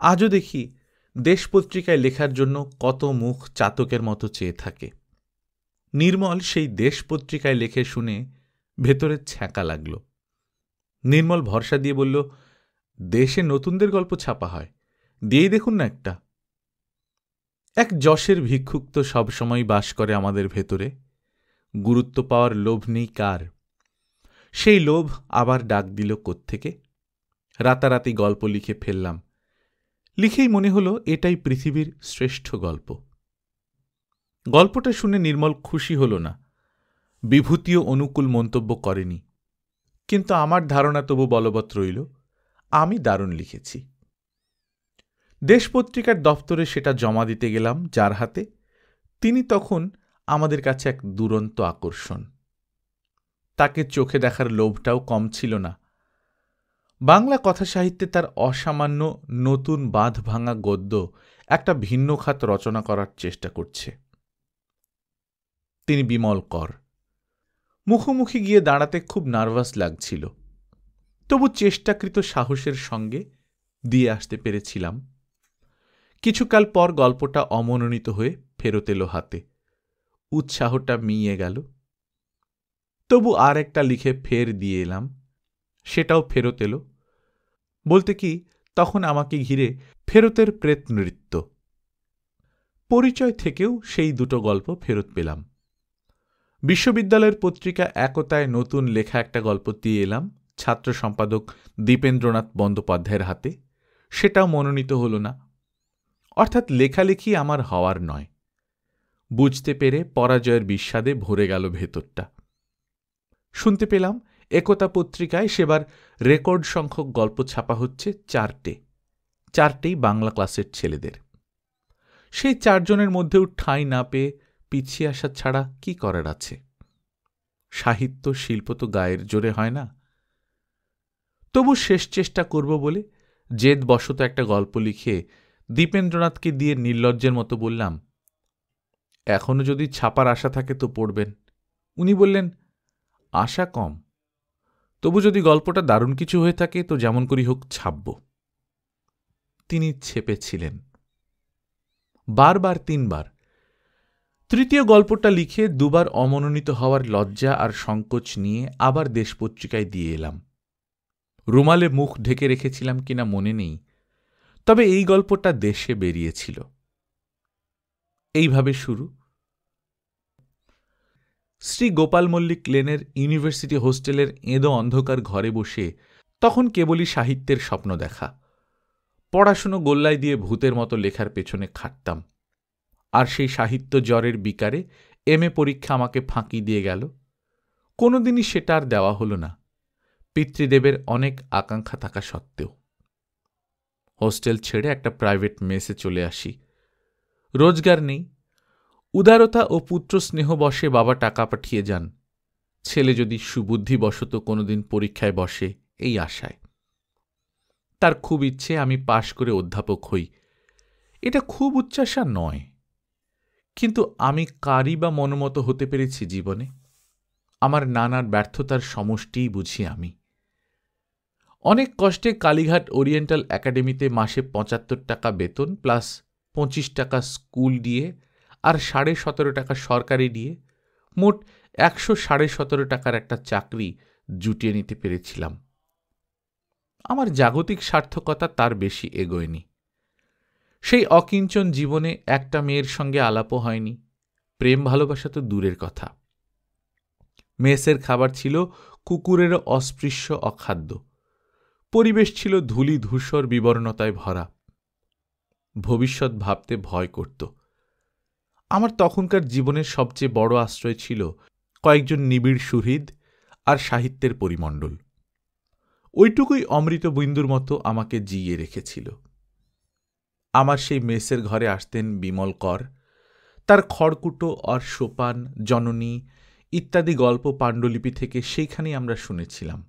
আজও দেখি দেশ পত্রিকায় লেখার জন্য কত মুখ চাতকের মতো চেয়ে থাকে। নির্মল সেই দেশ পত্রিকায় লেখে শুনে ভেতরে ছ্যাঁকা লাগল। নির্মল ভরসা দিয়ে বলল, দেশে নতুনদের গল্প ছাপা হয়, দিয়েই দেখুন না একটা। এক যশের ভিক্ষুক তো সবসময় বাস করে আমাদের ভেতরে। গুরুত্ব পাওয়ার লোভ নেই কার। সেই লোভ আবার ডাক দিল কোত্থেকে। রাতারাতি গল্প লিখে ফেললাম। লিখেই মনে হলো এটাই পৃথিবীর শ্রেষ্ঠ গল্প। গল্পটা শুনে নির্মল খুশি হল না, বিভূতিও অনুকূল মন্তব্য করেনি। কিন্তু আমার ধারণা তবু বলবৎ রইল, আমি দারুণ লিখেছি। দেশ পত্রিকার দপ্তরে সেটা জমা দিতে গেলাম যার হাতে। তিনি তখন আমাদের কাছে এক দুরন্ত আকর্ষণ। তাকে চোখে দেখার লোভটাও কম ছিল না। বাংলা কথা সাহিত্যে তার অসামান্য নতুন বাঁধ ভাঙা গদ্য একটা ভিন্ন খাত রচনা করার চেষ্টা করছে। তিনি বিমল কর। মুখোমুখি গিয়ে দাঁড়াতে খুব নার্ভাস লাগছিল, তবু চেষ্টাকৃত সাহসের সঙ্গে দিয়ে আসতে পেরেছিলাম। কিছুকাল পর গল্পটা অমনোনীত হয়ে ফেরত এলো হাতে। উৎসাহটা মিইয়ে গেল। তবু আর একটা লিখে ফের দিয়ে এলাম, সেটাও ফেরত এলো। বলতে কি, তখন আমাকে ঘিরে ফেরতের প্রেত নৃত্য। পরিচয় থেকেও সেই দুটো গল্প ফেরত পেলাম। বিশ্ববিদ্যালয়ের পত্রিকা একতায় নতুন লেখা একটা গল্প দিয়ে এলাম ছাত্র সম্পাদক দীপেন্দ্রনাথ বন্দ্যোপাধ্যায়ের হাতে। সেটাও মনোনীত হল না। অর্থাৎ লেখালেখি আমার হওয়ার নয়। বুঝতে পেরে পরাজয়ের বিস্বাদে ভরে গেল ভেতরটা। শুনতে পেলাম একতা পত্রিকায় সেবার রেকর্ড সংখ্যক গল্প ছাপা হচ্ছে 4টেই বাংলা ক্লাসের ছেলেদের। সেই 4 জনের মধ্যেও ঠাঁই না পেয়ে পিছিয়ে আসা ছাড়া কি করার আছে? সাহিত্য শিল্প তো গায়ের জোরে হয় না। তবু শেষ চেষ্টা করব বলে জেদবশত একটা গল্প লিখে দীপেন্দ্রনাথকে দিয়ে নির্লজ্জের মতো বললাম, এখনো যদি ছাপার আশা থাকে তো পড়বেন। উনি বললেন, আশা কম, তবু যদি গল্পটা দারুণ কিছু হয়ে থাকে তো যেমন করি হোক ছাপব। তিনি ছেপেছিলেন। বারবার 3 বার। তৃতীয় গল্পটা লিখে 2 বার অমনোনীত হওয়ার লজ্জা আর সংকোচ নিয়ে আবার দেশ পত্রিকায় দিয়ে এলাম। রুমালে মুখ ঢেকে রেখেছিলাম কিনা মনে নেই, তবে এই গল্পটা দেশে বেরিয়েছিল। এইভাবে শুরু। শ্রী গোপাল মল্লিক লেনের ইউনিভার্সিটি হোস্টেলের এঁদো অন্ধকার ঘরে বসে তখন কেবলই সাহিত্যের স্বপ্ন দেখা। পড়াশুনো গোল্লায় দিয়ে ভূতের মতো লেখার পেছনে খাটতাম। আর সেই সাহিত্য জ্বরের বিকারে MA পরীক্ষা আমাকে ফাঁকি দিয়ে গেল। কোনোদিনই সেটা আর দেওয়া হল না, পিতৃদেবের অনেক আকাঙ্ক্ষা থাকা সত্ত্বেও। হোস্টেল ছেড়ে একটা প্রাইভেট মেসে চলে আসি। রোজগার নেই। উদারতা ও পুত্র স্নেহ বশে বাবা টাকা পাঠিয়ে যান, ছেলে যদি সুবুদ্ধিবশত কোনোদিন পরীক্ষায় বসে এই আশায়। তার খুব ইচ্ছে আমি পাশ করে অধ্যাপক হই। এটা খুব উচ্চাশা নয়, কিন্তু আমি কারই বা মনোমত হতে পেরেছি জীবনে? আমার নানার ব্যর্থতার সমষ্টিই বুঝি আমি। অনেক কষ্টে কালীঘাট ওরিয়েন্টাল একাডেমিতে মাসে 75 টাকা বেতন প্লাস 25 টাকা স্কুল দিয়ে আর 17.5 টাকা সরকারি দিয়ে মোট 117.5 টাকার একটা চাকরি জুটিয়ে নিতে পেরেছিলাম। আমার জাগতিক সার্থকতা তার বেশি এগোয়নি। সেই অকিঞ্চন জীবনে একটা মেয়ের সঙ্গে আলাপও হয়নি, প্রেম ভালোবাসা তো দূরের কথা। মেসের খাবার ছিল কুকুরেরও অস্পৃশ্য অখাদ্য, পরিবেশ ছিল ধূলি ধূসর বিবর্ণতায় ভরা। ভবিষ্যৎ ভাবতে ভয় করত। আমার তখনকার জীবনের সবচেয়ে বড় আশ্রয় ছিল কয়েকজন নিবিড় সুহৃদ আর সাহিত্যের পরিমণ্ডল। ওইটুকুই অমৃত বিন্দুর মতো আমাকে জিয়ে রেখেছিল। আমার সেই মেসের ঘরে আসতেন বিমল কর। তার খড়কুটো আর সোপান, জননী ইত্যাদি গল্প পাণ্ডুলিপি থেকে সেইখানেই আমরা শুনেছিলাম।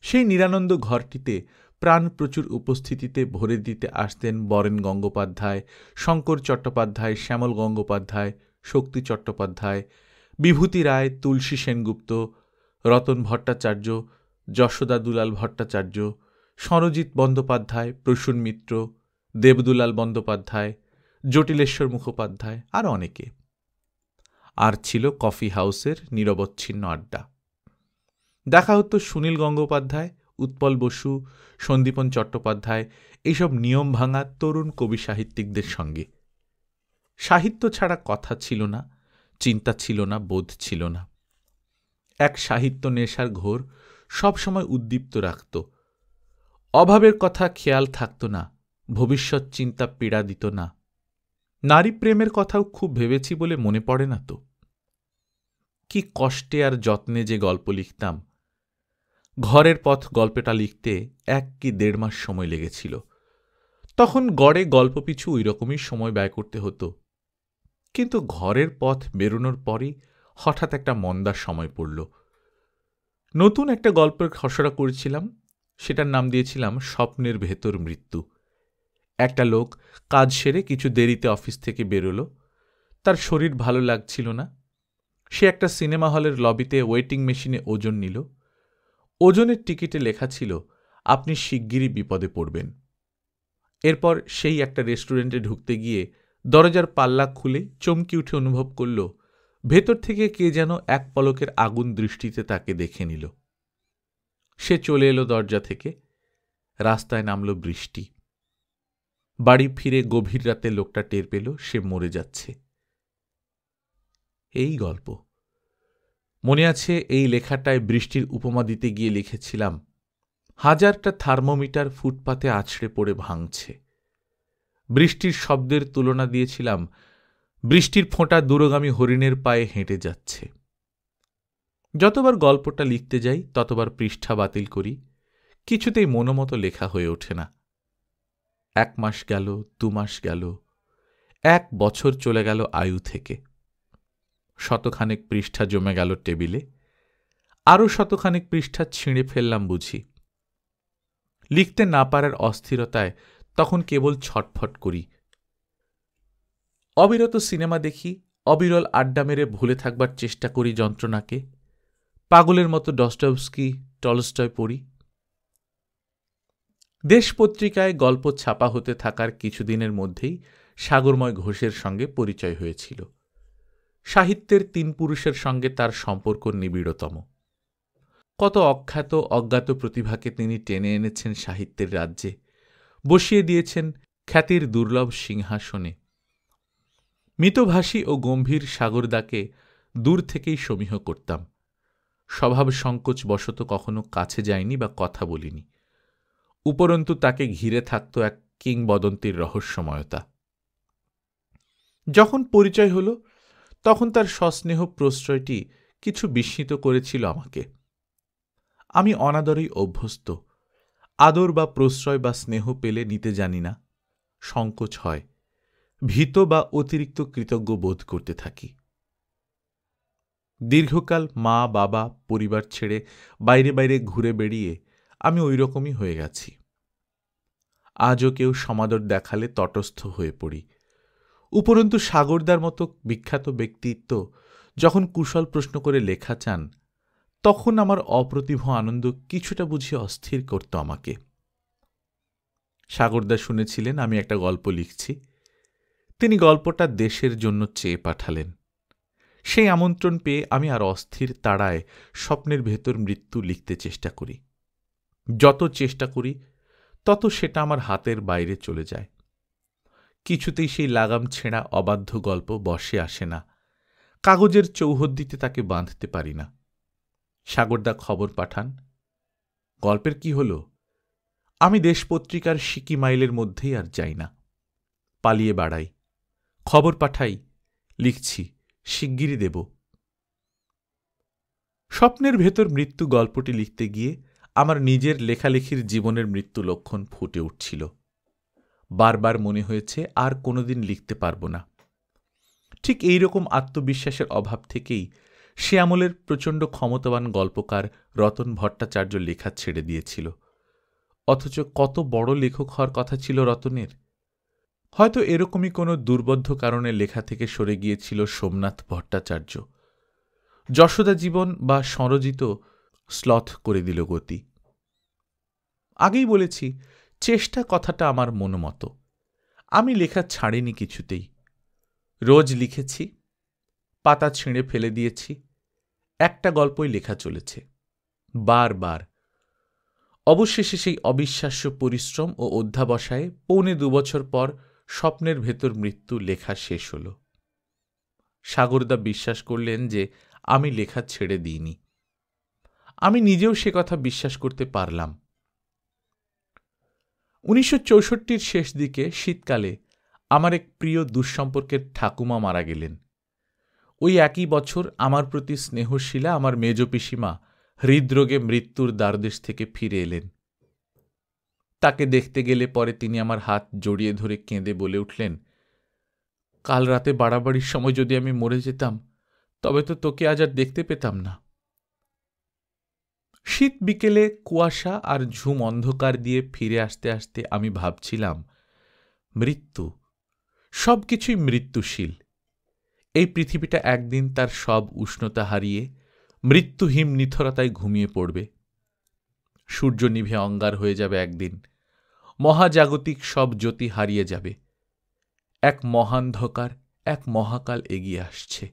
সেই নিরানন্দ ঘরটিতে প্রাণ প্রচুর উপস্থিতিতে ভরে দিতে আসতেন বরেন গঙ্গোপাধ্যায়, শঙ্কর চট্টোপাধ্যায়, শ্যামল গঙ্গোপাধ্যায়, শক্তি চট্টোপাধ্যায়, বিভূতি রায়, তুলসী সেনগুপ্ত, রতন ভট্টাচার্য, যশোদা দুলাল ভট্টাচার্য, সরজিৎ বন্দ্যোপাধ্যায়, প্রসূন মিত্র, দেবদুলাল বন্দ্যোপাধ্যায়, জটিলেশ্বর মুখোপাধ্যায়, আর অনেকে। আর ছিল কফি হাউসের নিরবচ্ছিন্ন আড্ডা। দেখা হতো সুনীল গঙ্গোপাধ্যায়, উৎপল বসু, সন্দীপন চট্টোপাধ্যায়, এইসব নিয়ম ভাঙা তরুণ কবি সাহিত্যিকদের সঙ্গে। সাহিত্য ছাড়া কথা ছিল না, চিন্তা ছিল না, বোধ ছিল না। এক সাহিত্য নেশার ঘোর সবসময় উদ্দীপ্ত রাখত। অভাবের কথা খেয়াল থাকত না, ভবিষ্যৎ চিন্তা পীড়া দিত না। নারী প্রেমের কথাও খুব ভেবেছি বলে মনে পড়ে না তো। কি কষ্টে আর যত্নে যে গল্প লিখতাম। ঘরের পথ গল্পটা লিখতে 1 কি 1.5 মাস সময় লেগেছিল। তখন গড়ে গল্প পিছু ওই রকমই সময় ব্যয় করতে হতো। কিন্তু ঘরের পথ বেরোনোর পরই হঠাৎ একটা মন্দার সময় পড়ল। নতুন একটা গল্পের খসড়া করেছিলাম, সেটার নাম দিয়েছিলাম স্বপ্নের ভেতর মৃত্যু। একটা লোক কাজ সেরে কিছু দেরিতে অফিস থেকে বেরোল। তার শরীর ভালো লাগছিল না। সে একটা সিনেমা হলের লবিতে ওয়েটিং মেশিনে ওজন নিল। ওজনের টিকিটে লেখা ছিল, আপনি শিগগিরই বিপদে পড়বেন। এরপর সেই একটা রেস্টুরেন্টে ঢুকতে গিয়ে দরজার পাল্লা খুলে চমকি উঠে অনুভব করল, ভেতর থেকে কে যেন এক পলকের আগুন দৃষ্টিতে তাকে দেখে নিল। সে চলে এলো দরজা থেকে। রাস্তায় নামল বৃষ্টি। বাড়ি ফিরে গভীর রাতে লোকটা টের পেল সে মরে যাচ্ছে। এই গল্প মনে আছে। এই লেখাটায় বৃষ্টির উপমা দিতে গিয়ে লিখেছিলাম, 1000টা থার্মোমিটার ফুটপাতে আছড়ে পড়ে ভাঙছে। বৃষ্টির শব্দের তুলনা দিয়েছিলাম বৃষ্টির ফোঁটা দূরগামী হরিণের পায়ে হেঁটে যাচ্ছে। যতবার গল্পটা লিখতে যাই ততবার পৃষ্ঠা বাতিল করি, কিছুতেই মনোমতো লেখা হয়ে ওঠে না। 1 মাস গেল, 2 মাস গেল, 1 বছর চলে গেল আয়ু থেকে। শতখানেক পৃষ্ঠা জমে গেল টেবিলে, আরও শতখানেক পৃষ্ঠা ছিঁড়ে ফেললাম বুঝি। লিখতে না পারার অস্থিরতায় তখন কেবল ছটফট করি। অবিরত সিনেমা দেখি, অবিরল আড্ডা মেরে ভুলে থাকবার চেষ্টা করি যন্ত্রণাকে। পাগলের মতো ডস্টয়েভস্কি, টলস্টয় পড়ি। দেশ পত্রিকায় গল্প ছাপা হতে থাকার কিছুদিনের মধ্যেই সাগরময় ঘোষের সঙ্গে পরিচয় হয়েছিল। সাহিত্যের 3 পুরুষের সঙ্গে তার সম্পর্ক নিবিড়তম। কত অখ্যাত অজ্ঞাত প্রতিভাকে তিনি টেনে এনেছেন সাহিত্যের রাজ্যে, বসিয়ে দিয়েছেন খ্যাতির দুর্লভ সিংহাসনে। মিতভাষী ও গম্ভীর সাগরদাকে দূর থেকেই সমীহ করতাম। স্বভাব সংকোচ বশত কখনো কাছে যায়নি বা কথা বলিনি। উপরন্তু তাকে ঘিরে থাকত এক কিংবদন্তির রহস্যময়তা। যখন পরিচয় হল তখন তার সস্নেহ প্রশ্রয়টি কিছু বিস্মিত করেছিল আমাকে। আমি অনাদরেই অভ্যস্ত। আদর বা প্রশ্রয় বা স্নেহ পেলে নিতে জানি না, সংকোচ হয়, ভীত বা অতিরিক্ত কৃতজ্ঞ বোধ করতে থাকি। দীর্ঘকাল মা বাবা পরিবার ছেড়ে বাইরে বাইরে ঘুরে বেড়িয়ে আমি ওই রকমই হয়ে গেছি। আজও কেউ সমাদর দেখালে তটস্থ হয়ে পড়ি। উপরন্তু সাগরদার মতো বিখ্যাত ব্যক্তিত্ব যখন কুশল প্রশ্ন করে লেখা চান, তখন আমার অপ্রতিভ আনন্দ কিছুটা বুঝিয়ে অস্থির করত আমাকে। সাগরদা শুনেছিলেন আমি একটা গল্প লিখছি। তিনি গল্পটা দেশের জন্য চেয়ে পাঠালেন। সেই আমন্ত্রণ পেয়ে আমি আর অস্থির তাড়ায় স্বপ্নের ভেতর মৃত্যু লিখতে চেষ্টা করি। যত চেষ্টা করি তত সেটা আমার হাতের বাইরে চলে যায়। কিছুতেই সেই লাগাম ছেঁড়া অবাধ্য গল্প বসে আসে না। কাগজের চৌহদ্দিতে তাকে বাঁধতে পারি না। সাগরদা খবর পাঠান। গল্পের কি হল? আমি দেশপত্রিকার সিকি মাইলের মধ্যেই আর যাই না। পালিয়ে বাড়াই, খবর পাঠাই, লিখছি, শিগগিরই দেব। স্বপ্নের ভেতর মৃত্যু গল্পটি লিখতে গিয়ে আমার নিজের লেখালেখির জীবনের মৃত্যু লক্ষণ ফুটে উঠছিল। বারবার মনে হয়েছে আর কোনোদিন লিখতে পারব না। ঠিক এই রকম আত্মবিশ্বাসের অভাব থেকেই সে আমলের প্রচণ্ড ক্ষমতাবান গল্পকার রতন ভট্টাচার্য লেখা ছেড়ে দিয়েছিল। অথচ কত বড় লেখক হওয়ার কথা ছিল রতনের। হয়তো এরকমই কোনো দুর্বোধ্য কারণে লেখা থেকে সরে গিয়েছিল সোমনাথ ভট্টাচার্য। যশোদা জীবন বা স্বরজিত স্লথ করে দিল গতি। আগেই বলেছি, চেষ্টা কথাটা আমার মনোমতো। আমি লেখা ছাড়িনি কিছুতেই। রোজ লিখেছি, পাতা ছিঁড়ে ফেলে দিয়েছি, একটা গল্পই লেখা চলেছে বারবার। অবশেষে সেই অবিশ্বাস্য পরিশ্রম ও অধ্যাবসায়ে 2.25 বছর পর স্বপ্নের ভেতর মৃত্যু লেখা শেষ হল। সাগরদা বিশ্বাস করলেন যে আমি লেখা ছেড়ে দিইনি। আমি নিজেও সে কথা বিশ্বাস করতে পারলাম। 1964 শেষ দিকে শীতকালে আমার এক প্রিয় দুঃসম্পর্কের ঠাকুমা মারা গেলেন। ওই একই বছর আমার প্রতি স্নেহশীলা আমার মেজ পিসিমা হৃদরোগে মৃত্যুর দ্বারদেশ থেকে ফিরে এলেন। তাকে দেখতে গেলে পরে তিনি আমার হাত জড়িয়ে ধরে কেঁদে বলে উঠলেন, কাল রাতে বাড়াবাড়ির সময় যদি আমি মরে যেতাম তবে তো তোকে আজ আর দেখতে পেতাম না। শীত বিকেলে কুয়াশা আর ঝুম অন্ধকার দিয়ে ফিরে আসতে আসতে আমি ভাবছিলাম, মৃত্যু সবকিছুই মৃত্যুশীল। এই পৃথিবীটা একদিন তার সব উষ্ণতা হারিয়ে মৃত্যুহীন নিথরতায় ঘুমিয়ে পড়বে। সূর্য নিভে অঙ্গার হয়ে যাবে একদিন। মহাজাগতিক সব জ্যোতি হারিয়ে যাবে। এক মহান্ধকার, এক মহাকাল এগিয়ে আসছে।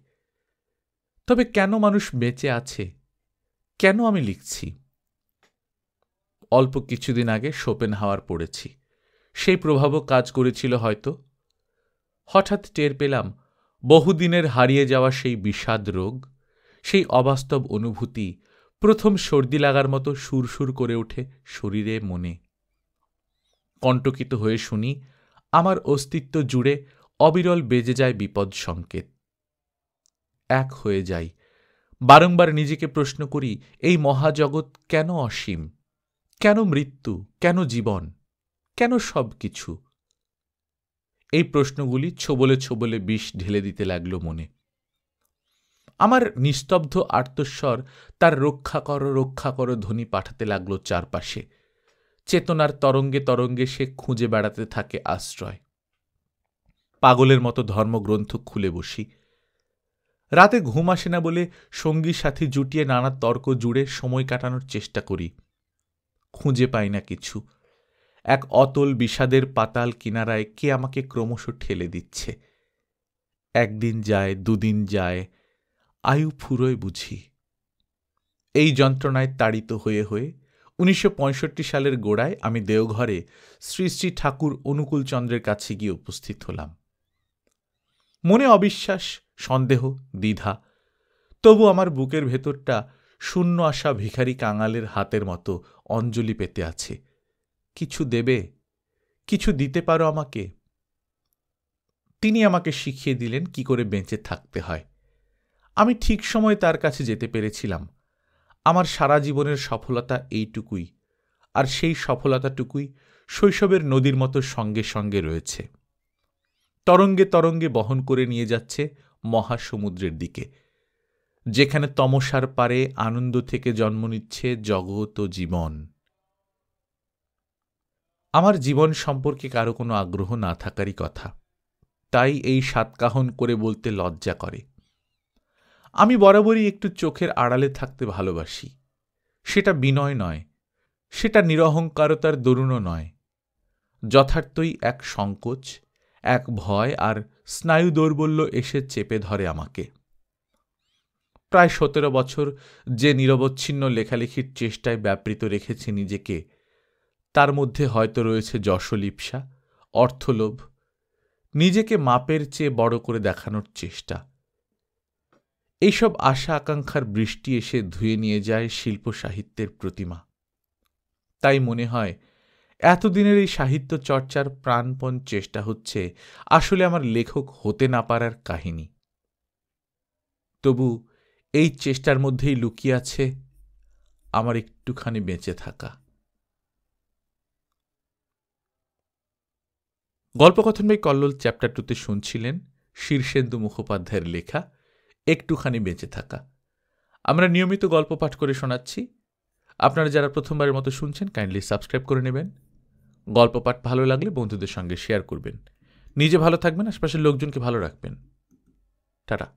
তবে কেন মানুষ বেঁচে আছে? কেন আমি লিখছি? অল্প কিছুদিন আগে শোপেনহাওয়ার পড়েছি। সেই প্রভাবও কাজ করেছিল হয়তো। হঠাৎ টের পেলাম বহুদিনের হারিয়ে যাওয়া সেই বিষাদ রোগ, সেই অবাস্তব অনুভূতি প্রথম সর্দি লাগার মতো সুরসুর করে ওঠে শরীরে মনে। কণ্টকিত হয়ে শুনি, আমার অস্তিত্ব জুড়ে অবিরল বেজে যায় বিপদ সংকেত। এক হয়ে যাই। বারংবার নিজেকে প্রশ্ন করি, এই মহাজগৎ কেন অসীম? কেন মৃত্যু? কেন জীবন? কেন সব কিছু? এই প্রশ্নগুলি ছোবলে ছোবলে বিষ ঢেলে দিতে লাগল মনে। আমার নিস্তব্ধ আর্তস্বর তার রক্ষা করো ধ্বনি পাঠাতে লাগল চারপাশে। চেতনার তরঙ্গে তরঙ্গে সে খুঁজে বেড়াতে থাকে আশ্রয়। পাগলের মতো ধর্মগ্রন্থ খুলে বসি। রাতে ঘুম আসে না বলে সঙ্গী সাথী জুটিয়ে নানা তর্ক জুড়ে সময় কাটানোর চেষ্টা করি। খুঁজে পাই না কিছু। এক অতল বিষাদের পাতাল কিনারায় কে আমাকে ক্রমশ ঠেলে দিচ্ছে। একদিন যায়, দুদিন যায়, আয়ু ফুরোয় বুঝি। এই যন্ত্রণায় তাড়িত হয়ে হয়ে 1965 সালের গোড়ায় আমি দেওঘরে শ্রী শ্রী ঠাকুর অনুকূলচন্দ্রের কাছে গিয়ে উপস্থিত হলাম। মনে অবিশ্বাস, সন্দেহ, দ্বিধা, তবু আমার বুকের ভেতরটা শূন্য আসা ভিখারি কাঙালের হাতের মতো অঞ্জলি পেতে আছে। কিছু দেবে? কিছু দিতে পারো আমাকে? তিনি আমাকে শিখিয়ে দিলেন কি করে বেঁচে থাকতে হয়। আমি ঠিক সময়ে তার কাছে যেতে পেরেছিলাম। আমার সারা জীবনের সফলতা এইটুকুই, আর সেই সফলতাটুকুই শৈশবের নদীর মতো সঙ্গে সঙ্গে রয়েছে। তরঙ্গে তরঙ্গে বহন করে নিয়ে যাচ্ছে মহাসমুদ্রের দিকে, যেখানে তমসার পারে আনন্দ থেকে জন্ম নিচ্ছে জগৎ ও জীবন। আমার জীবন সম্পর্কে কারো কোনো আগ্রহ না থাকারই কথা, তাই এই সাতকাহন করে বলতে লজ্জা করে। আমি বরাবরই একটু চোখের আড়ালে থাকতে ভালোবাসি। সেটা বিনয় নয়, সেটা নিরহংকারতার দরুণও নয়। যথার্থই এক সংকোচ, এক ভয় আর স্নায়ু দৌর্বল্য এসে চেপে ধরে আমাকে। প্রায় 17 বছর যে নিরবচ্ছিন্ন লেখালেখির চেষ্টায় ব্যাপৃত রেখেছি নিজেকে, তার মধ্যে হয়তো রয়েছে যশলিপ্সা, অর্থলোভ, নিজেকে মাপের চেয়ে বড় করে দেখানোর চেষ্টা। এইসব আশা আকাঙ্ক্ষার বৃষ্টি এসে ধুয়ে নিয়ে যায় শিল্প সাহিত্যের প্রতিমা। তাই মনে হয় এতদিনের এই সাহিত্য চর্চার প্রাণপণ চেষ্টা হচ্ছে আসলে আমার লেখক হতে না পারার কাহিনী। তবু এই চেষ্টার মধ্যেই লুকিয়ে আছে আমার একটুখানি বেঁচে থাকা। গল্পকথন বাই কল্লোল চ্যাপ্টার 2তে শুনছিলেন শীর্ষেন্দু মুখোপাধ্যায়ের লেখা একটুখানি বেঁচে থাকা। আমরা নিয়মিত গল্প পাঠ করে শোনাচ্ছি। আপনারা যারা প্রথমবারের মতো শুনছেন কাইন্ডলি সাবস্ক্রাইব করে নেবেন। গল্প পাঠ ভালো লাগলে বন্ধুদের সঙ্গে শেয়ার করবেন। নিজে ভালো থাকবেন, আশপাশের লোকজনকে ভালো রাখবেন। টাটা।